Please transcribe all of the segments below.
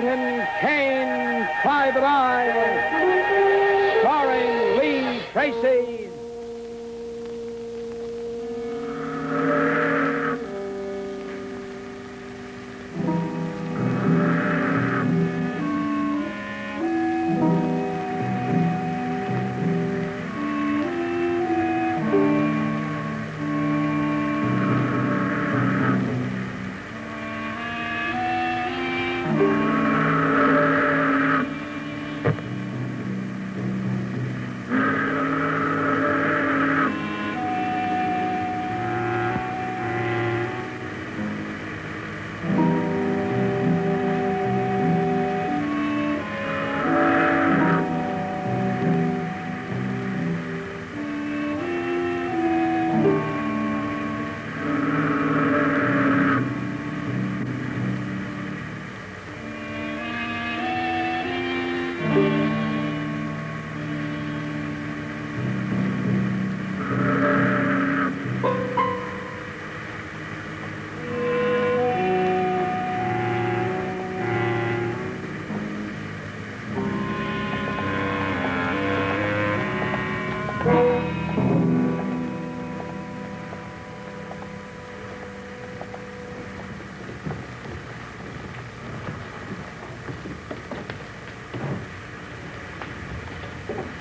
Sergeant Kane, Private Eye, starring Lee Tracy.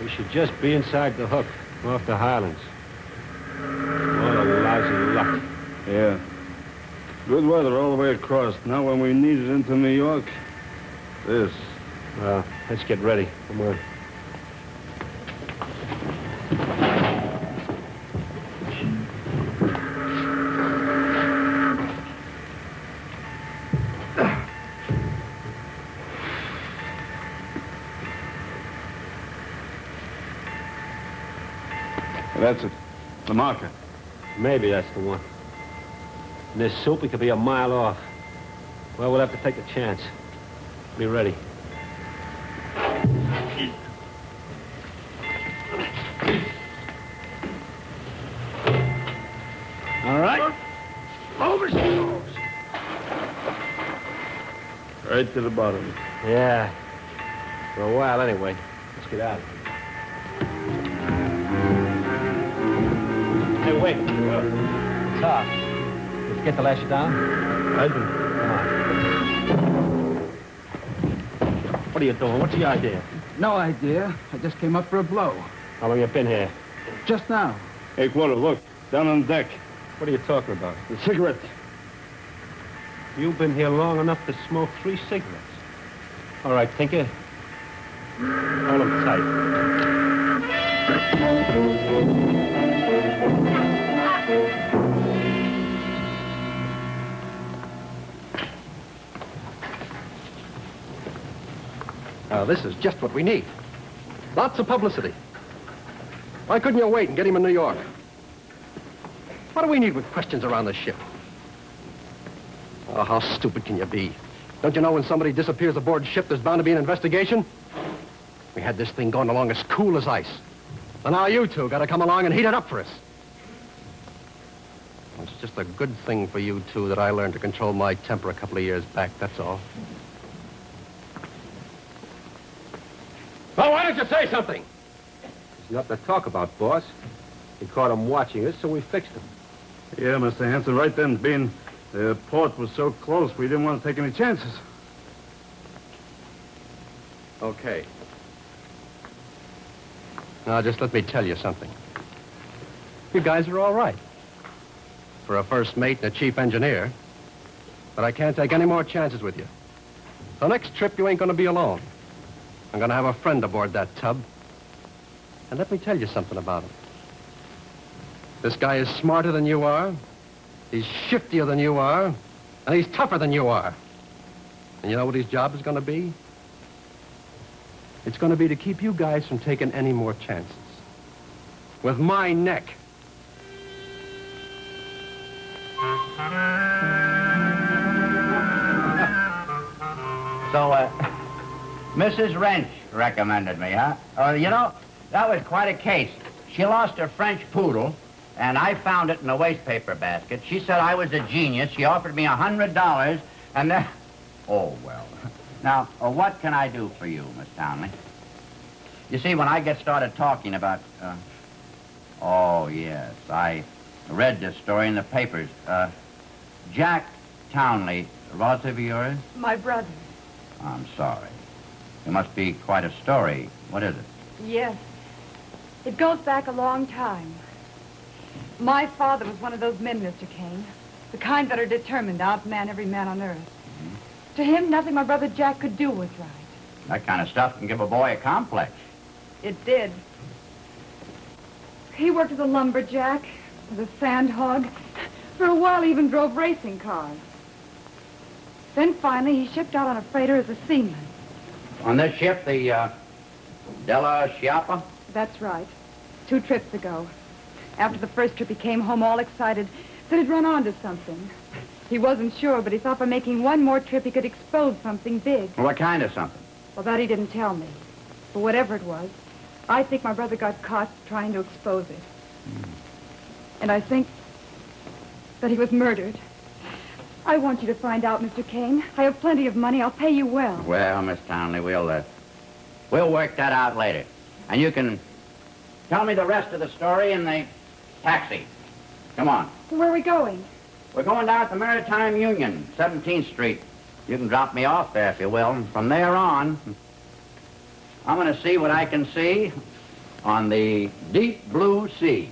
We should just be inside the hook, off the Highlands. What a lousy luck. Yeah. Good weather all the way across. Now when we need it into New York, this. Well, let's get ready. Come on. That's it. The marker. Maybe that's the one. In this soup, we could be a mile off. Well, we'll have to take a chance. Be ready. All right. Over she goes. Right to the bottom. Yeah. For a while, anyway. Let's get out. Hey, wait. It's off. Let's get the lash down. I do. Come on. What are you doing? What's the idea? No idea. I just came up for a blow. How long you been here? Just now. Hey, Quarter, look. Down on the deck. What are you talking about? The cigarette. You've been here long enough to smoke 3 cigarettes. All right, Tinker. Hold them tight. This is just what we need. Lots of publicity. Why couldn't you wait and get him in New York? What do we need with questions around the ship? Oh, how stupid can you be? Don't you know when somebody disappears aboard ship, there's bound to be an investigation? We had this thing going along as cool as ice. And now you two got to come along and heat it up for us. It's just a good thing for you two that I learned to control my temper a couple of years back, that's all. Well, why don't you say something? There's nothing to talk about, boss. We caught him watching us, so we fixed him. Yeah, Mr. Hanson, right then, being the port was so close, we didn't want to take any chances. Okay. Now, just let me tell you something. You guys are all right. For a first mate and a chief engineer. But I can't take any more chances with you. The next trip, you ain't going to be alone. I'm going to have a friend aboard that tub. And let me tell you something about him. This guy is smarter than you are. He's shiftier than you are. And he's tougher than you are. And you know what his job is going to be? It's going to be to keep you guys from taking any more chances. With my neck. So, Mrs. Wrench recommended me, huh? You know, that was quite a case. She lost her French poodle, and I found it in a wastepaper basket. She said I was a genius. She offered me $100, and then... Oh, well. Now, what can I do for you, Miss Townley? You see, when I get started talking about, oh, yes, I read this story in the papers. Jack Townley, a relative of yours? My brother. I'm sorry. It must be quite a story. What is it? Yes. It goes back a long time. My father was one of those men, Mr. Kane. The kind that are determined to outman every man on earth. To him, nothing my brother Jack could do was right. That kind of stuff can give a boy a complex. It did. He worked as a lumberjack, as a sand hog. For a while, he even drove racing cars. Then finally, he shipped out on a freighter as a seaman. On this ship, the Della Schiappa? That's right. 2 trips ago. After the first trip, he came home all excited, said he'd run onto something. He wasn't sure, but he thought by making one more trip, he could expose something big. What kind of something? Well, that he didn't tell me. But whatever it was, I think my brother got caught trying to expose it. And I think that he was murdered. I want you to find out, Mr. Kane. I have plenty of money. I'll pay you well. Well, Miss Townley, we'll work that out later. And you can tell me the rest of the story in the taxi. Come on. Where are we going? We're going down at the Maritime Union, 17th Street. You can drop me off there, if you will. And from there on, I'm going to see what I can see on the deep blue sea.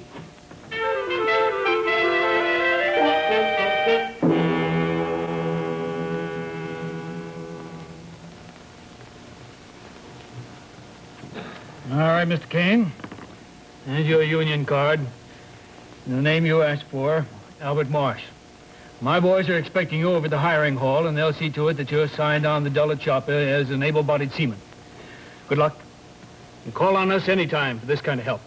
All right, Mr. Kane. Here's your union card. And the name you asked for, Albert Marsh. My boys are expecting you over at the hiring hall, and they'll see to it that you're signed on the Della Chopper as an able-bodied seaman. Good luck. And call on us anytime for this kind of help.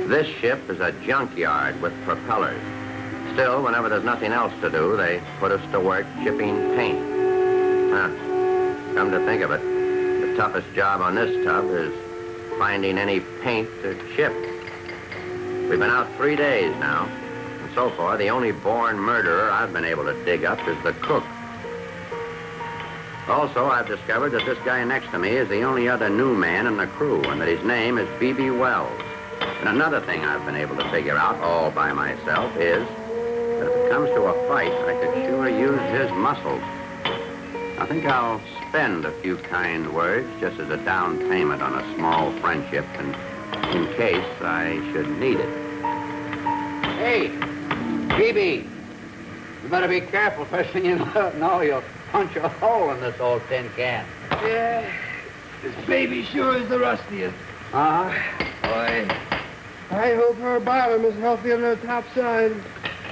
This ship is a junkyard with propellers. Still, whenever there's nothing else to do, they put us to work shipping paint. Come to think of it, the toughest job on this tub is finding any paint to ship. We've been out 3 days now, and so far, the only born murderer I've been able to dig up is the cook. Also, I've discovered that this guy next to me is the only other new man in the crew, and that his name is B.B. Wells. And another thing I've been able to figure out all by myself is that if it comes to a fight, I could sure use his muscles. I think I'll spend a few kind words just as a down payment on a small friendship, and in case I should need it. Hey, B.B., you better be careful. First thing you know, you'll punch a hole in this old tin can. Yeah, this baby sure is the rustiest. Boy, I hope her bottom is healthier than her top side.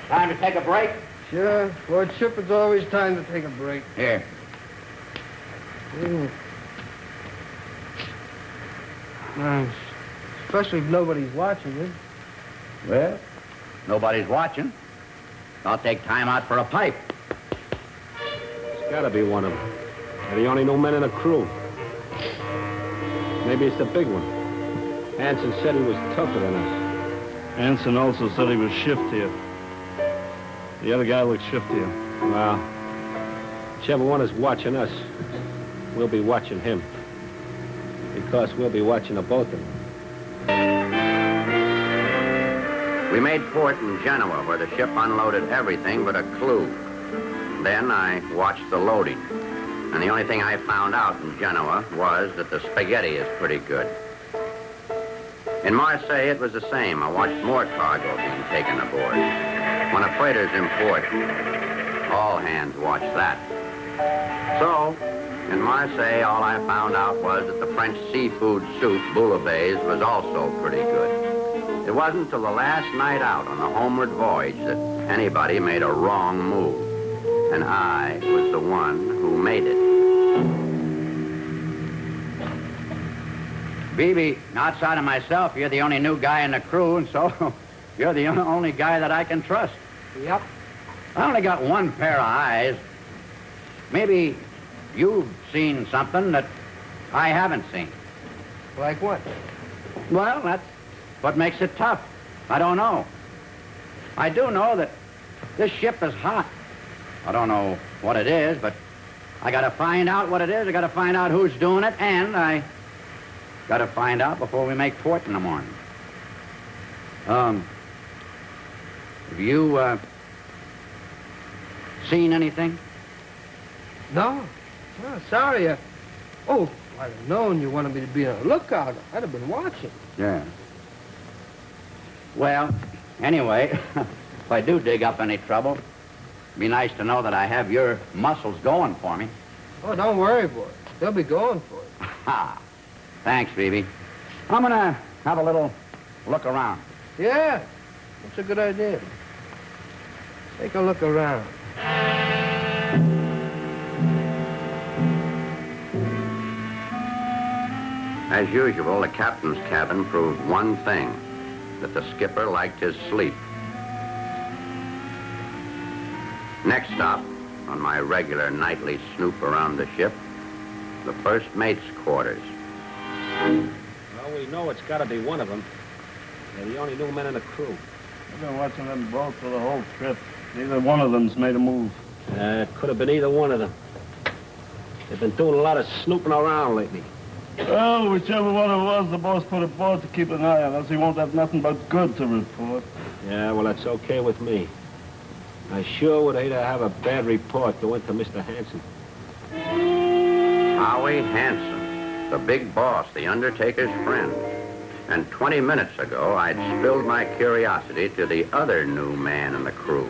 Time to take a break? Sure. Lord Ship, it's always time to take a break. Here. Especially if nobody's watching it. Well, nobody's watching. I'll take time out for a pipe. It's got to be one of them. They're the only new men in the crew. Maybe it's the big one. Hanson said he was tougher than us. Anson also said he was shiftier. The other guy looks shiftier. Well, whichever one is watching us, we'll be watching him. Because we'll be watching the both of them. We made port in Genoa, where the ship unloaded everything but a clue. Then I watched the loading. And the only thing I found out in Genoa was that the spaghetti is pretty good. In Marseille, it was the same. I watched more cargo being taken aboard. When a freighter's in port, all hands watch that. So, in Marseille, all I found out was that the French seafood soup, bouillabaisse, was also pretty good. It wasn't till the last night out on the homeward voyage that anybody made a wrong move. And I was the one who made it. Beebe, outside of myself, you're the only new guy in the crew, and so you're the only guy that I can trust. Yep. I only got one pair of eyes. Maybe you've seen something that I haven't seen. Like what? Well, that's what makes it tough. I don't know. I do know that this ship is hot. I don't know what it is, but I gotta find out what it is. I gotta find out who's doing it, and I gotta find out before we make port in the morning. Have you, seen anything? No. No, sorry. Oh, if I'd have known you wanted me to be on the lookout, I'd have been watching. Yeah. Well, anyway, if I do dig up any trouble, it'd be nice to know that I have your muscles going for me. Oh, don't worry, boy. They'll be going for it. Ha! Thanks, Phoebe. I'm gonna have a little look around. Yeah, that's a good idea. Take a look around. As usual, the captain's cabin proved one thing, that the skipper liked his sleep. Next stop, on my regular nightly snoop around the ship, the first mate's quarters. Well, we know it's got to be one of them. They're the only new men in the crew. I've been watching them both for the whole trip. Neither one of them's made a move. It could have been either one of them. They've been doing a lot of snooping around lately. Well, whichever one it was, the boss put aboard to keep an eye on us. He won't have nothing but good to report. Yeah, well, that's okay with me. I sure would hate to have a bad report go into Mr. Hanson. Howie Hanson, the big boss, the Undertaker's friend. And 20 minutes ago, I'd spilled my curiosity to the other new man in the crew.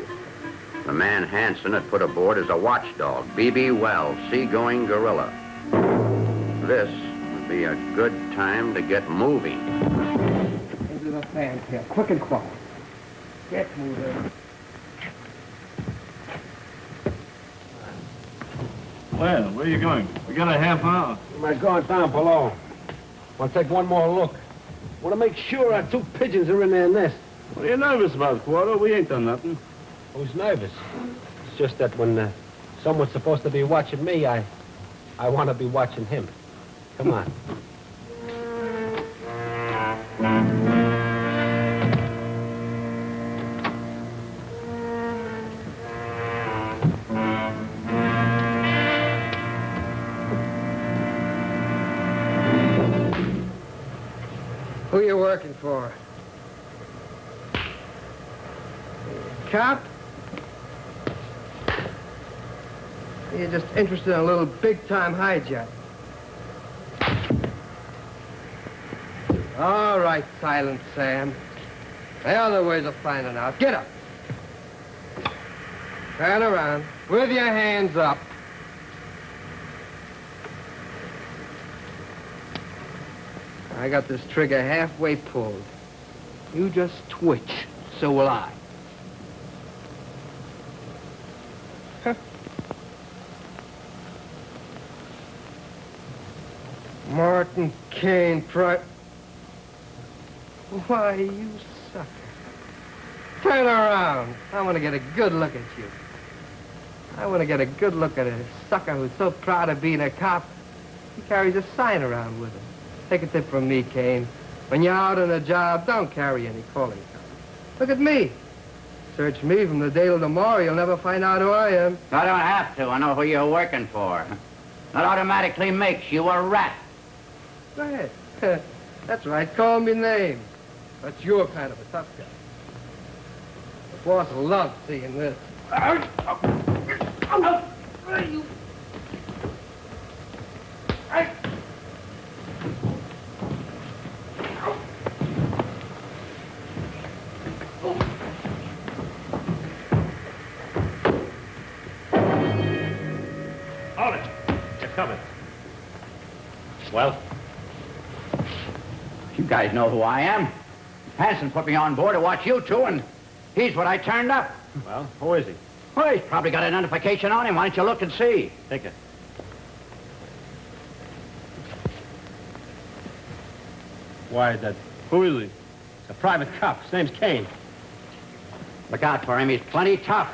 The man Hanson had put aboard as a watchdog, B.B. Wells, seagoing gorilla. This would be a good time to get moving. Into the fantail, quick and quiet. Get moving. Well, where are you going? We got a half hour. I'm going down below. Want to take one more look. Want to make sure our two pigeons are in their nest. What are you nervous about, Quarter? We ain't done nothing. Who's nervous? It's just that when someone's supposed to be watching me, I want to be watching him. Come on. Who you working for? Cop? You're just interested in a little big-time hijack. All right, Silent Sam. The other ways of finding out. Get up. Turn around with your hands up. I got this trigger halfway pulled. You just twitch, so will I. Martin Kane, Why, you sucker. Turn around. I want to get a good look at you. I want to get a good look at a sucker who's so proud of being a cop, he carries a sign around with him. Take a tip from me, Kane. When you're out on a job, don't carry any calling cards. Look at me. Search me from the day till tomorrow, you'll never find out who I am. I don't have to. I know who you're working for. That automatically makes you a rat. Go ahead. That's right, call me names. But you're kind of a tough guy. The boss will love seeing this. Hold it. They're coming. Well? You guys know who I am. Hanson put me on board to watch you two, and he's what I turned up. Well, who is he? Well, he's probably got identification on him. Why don't you look and see? Take it. Why, that... Who is he? It's a private cop. His name's Kane. Look out for him. He's plenty tough.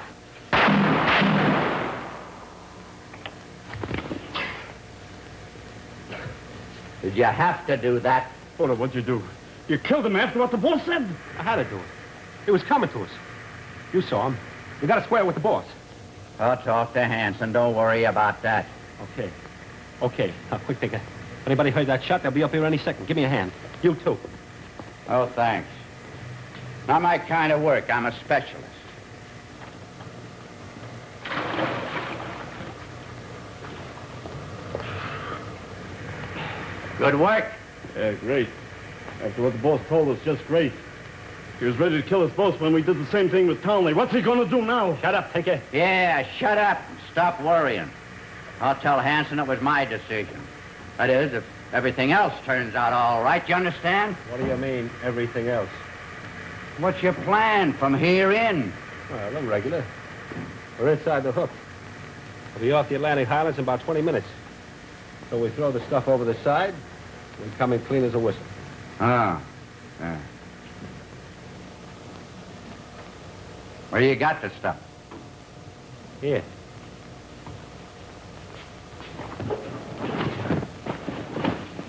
Did you have to do that? Hold on, what'd you do? You killed him after what the boss said? I had to do it. He was coming to us. You saw him. You got to square with the boss. I'll talk to Hanson. Don't worry about that. Okay. Okay. Now, quick, Tinker. If anybody heard that shot, they'll be up here any second. Give me a hand. You too. Oh, thanks. Not my kind of work. I'm a specialist. Good work. Yeah, great. After what the boss told us, just great. He was ready to kill us both when we did the same thing with Townley. What's he gonna do now? Shut up, Tinker. Yeah, shut up and stop worrying. I'll tell Hanson it was my decision. That is, if everything else turns out all right, you understand? What do you mean, everything else? What's your plan from here in? Well, I'm regular. We're inside the hook. We'll be off the Atlantic Highlands in about 20 minutes. So we throw the stuff over the side. We come in clean as a whistle. Ah. Yeah. Where you got the stuff? Here.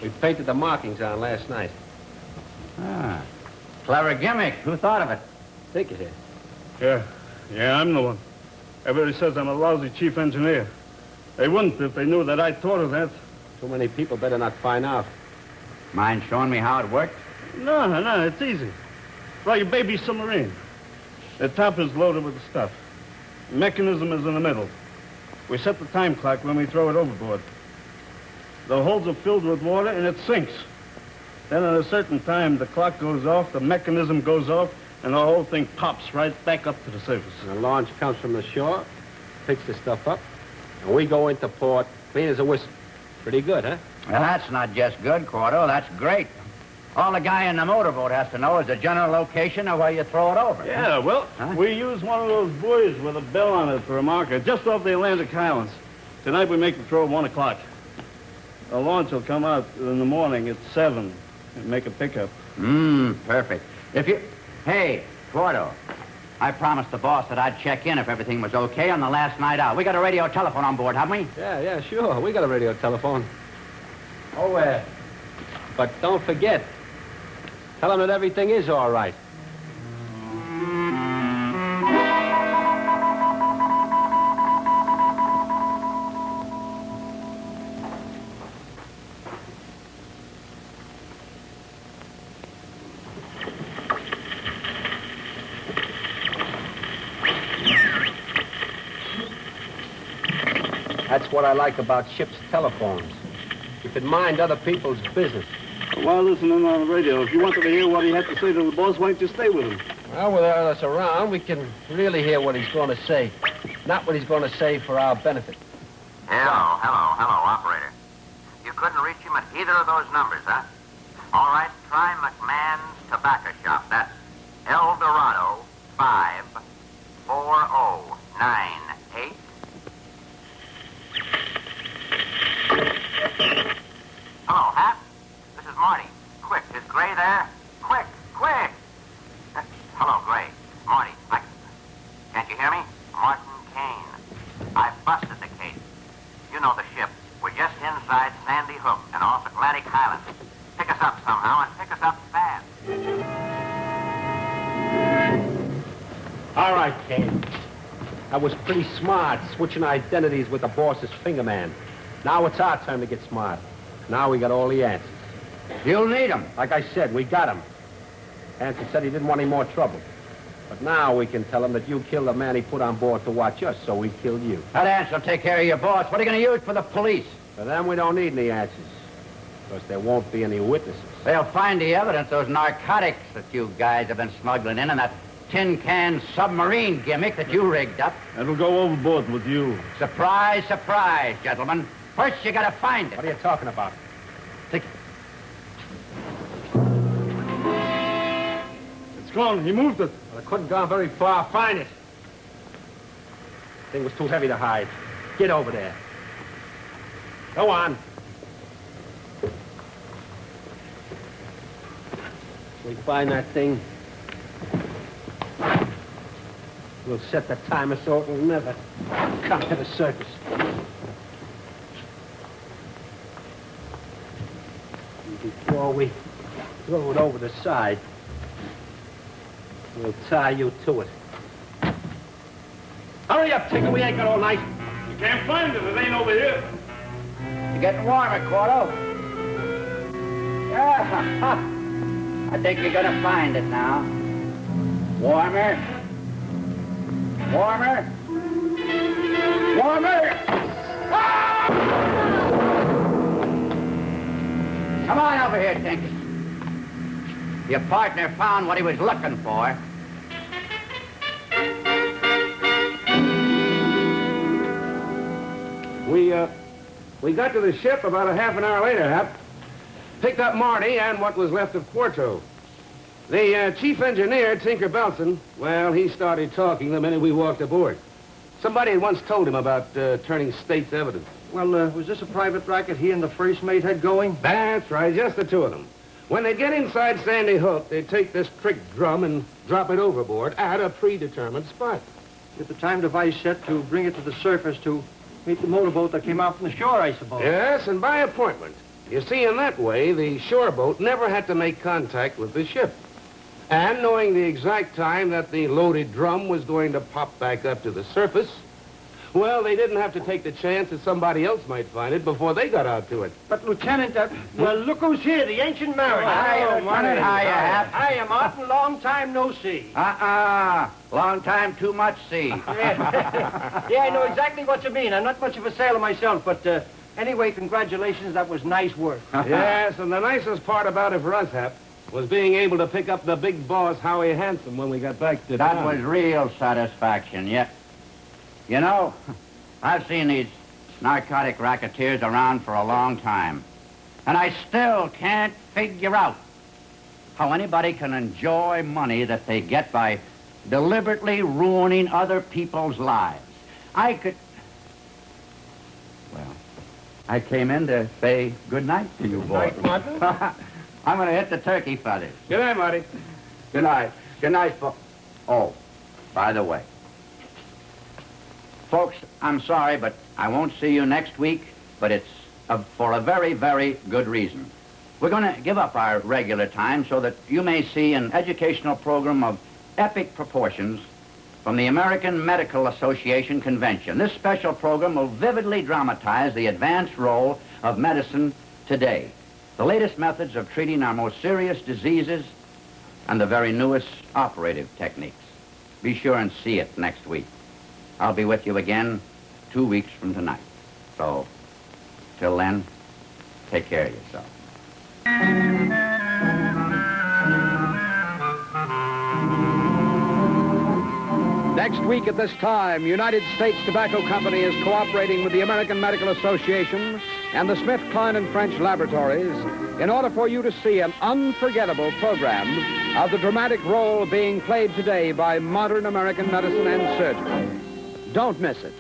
We painted the markings on last night. Ah. Clever gimmick. Who thought of it? Think it is. Yeah, I'm the one. Everybody says I'm a lousy chief engineer. They wouldn't if they knew that I thought of that. Too many people better not find out. Mind showing me how it worked? No, it's easy. It's like a baby submarine. The top is loaded with the stuff. The mechanism is in the middle. We set the time clock when we throw it overboard. The holes are filled with water and it sinks. Then at a certain time, the clock goes off, the mechanism goes off, and the whole thing pops right back up to the surface. And the launch comes from the shore, picks the stuff up, and we go into port clean as a whistle. Pretty good, huh? Well, that's not just good, Cordo. That's great. All the guy in the motorboat has to know is the general location of where you throw it over. Yeah, well, we use one of those buoys with a bell on it for a marker, just off the Atlantic Highlands. Tonight we make the throw at 1 o'clock. The launch will come out in the morning at 7 and make a pickup. Perfect. Hey, Cordo, I promised the boss that I'd check in if everything was okay on the last night out. We got a radio telephone on board, haven't we? Yeah, sure. We got a radio telephone. Oh, but don't forget. Tell them that everything is all right. That's what I like about ship's telephones. You can mind other people's business. While listening on the radio, if you wanted to hear what he had to say to the boss, why don't you stay with him? Well, without us around, we can really hear what he's going to say. Not what he's going to say for our benefit. Hello, operator. You couldn't reach him at either of those numbers, huh? All right, try McMahon's Tobacco Shop. That's El Dorado 54098. Hello, Hap. This is Marty. Quick, is Gray there? Quick! Hello, Gray. Marty, can't you hear me? Martin Kane. I busted the case. You know the ship. We're just inside Sandy Hook and off Atlantic Highlands. Pick us up somehow and pick us up fast. All right, Kane. That was pretty smart, switching identities with the boss's finger man. Now it's our turn to get smart. Now we got all the answers. You'll need them. Like I said, we got him. Hanson said he didn't want any more trouble. But now we can tell him that you killed the man he put on board to watch us, so we killed you. That answer will take care of your boss. What are you going to use for the police? For them, we don't need any answers. Because there won't be any witnesses. They'll find the evidence, those narcotics that you guys have been smuggling in, and that tin can submarine gimmick that you rigged up. That'll go overboard with you. Surprise, surprise, gentlemen. First, you got to find it. What are you talking about? Take It's gone. He moved it. Well, it couldn't go very far. Find it. Thing was too heavy to hide. Get over there. Go on. We find that thing. We'll set the timer so it will never come to the surface. And before we throw it over the side, we'll tie you to it. Hurry up, Tinker. We ain't got all night. You can't find it. It ain't over here. You're getting warmer, Cordo. Yeah. I think you're gonna find it now. Warmer. Warmer. Warmer. Ah! Come on over here, Tinker. Your partner found what he was looking for. We got to the ship about a half an hour later, Hap. Picked up Marty and what was left of Quarto. The chief engineer, Tinker Belson, well, he started talking the minute we walked aboard. Somebody had once told him about turning state's evidence. Well, was this a private racket he and the first mate had going? That's right, just the two of them. When they'd get inside Sandy Hook, they'd take this trick drum and drop it overboard at a predetermined spot. With the time device set to bring it to the surface to meet the motorboat that came out from the shore, I suppose. Yes, and by appointment. You see, in that way, the shore boat never had to make contact with the ship. And knowing the exact time that the loaded drum was going to pop back up to the surface, well, they didn't have to take the chance that somebody else might find it before they got out to it. But, Lieutenant, well, look who's here, the ancient mariner. Hi, Lieutenant. Hiya, Hap. Hiya, Martin. Long time no see. Long time too much see. Yeah, I know exactly what you mean. I'm not much of a sailor myself, but anyway, congratulations. That was nice work. Yes, and the nicest part about it for us, Hap, was being able to pick up the big boss, Howie Handsome, when we got back to That town. was real satisfaction, yeah. You know, I've seen these narcotic racketeers around for a long time, and I still can't figure out how anybody can enjoy money that they get by deliberately ruining other people's lives. I came in to say good night to you boys. Good night, Martin. I'm going to hit the turkey feathers. Good night, Marty. Good night. Good night, folks. Oh, by the way. Folks, I'm sorry, but I won't see you next week, but it's for a very, very good reason. We're going to give up our regular time so that you may see an educational program of epic proportions from the American Medical Association Convention. This special program will vividly dramatize the advanced role of medicine today, the latest methods of treating our most serious diseases, and the very newest operative techniques. Be sure and see it next week. I'll be with you again 2 weeks from tonight. So, till then, take care of yourself. Next week at this time, United States Tobacco Company is cooperating with the American Medical Association and the Smith, Kline and French Laboratories in order for you to see an unforgettable program of the dramatic role being played today by modern American medicine and surgery. Don't miss it.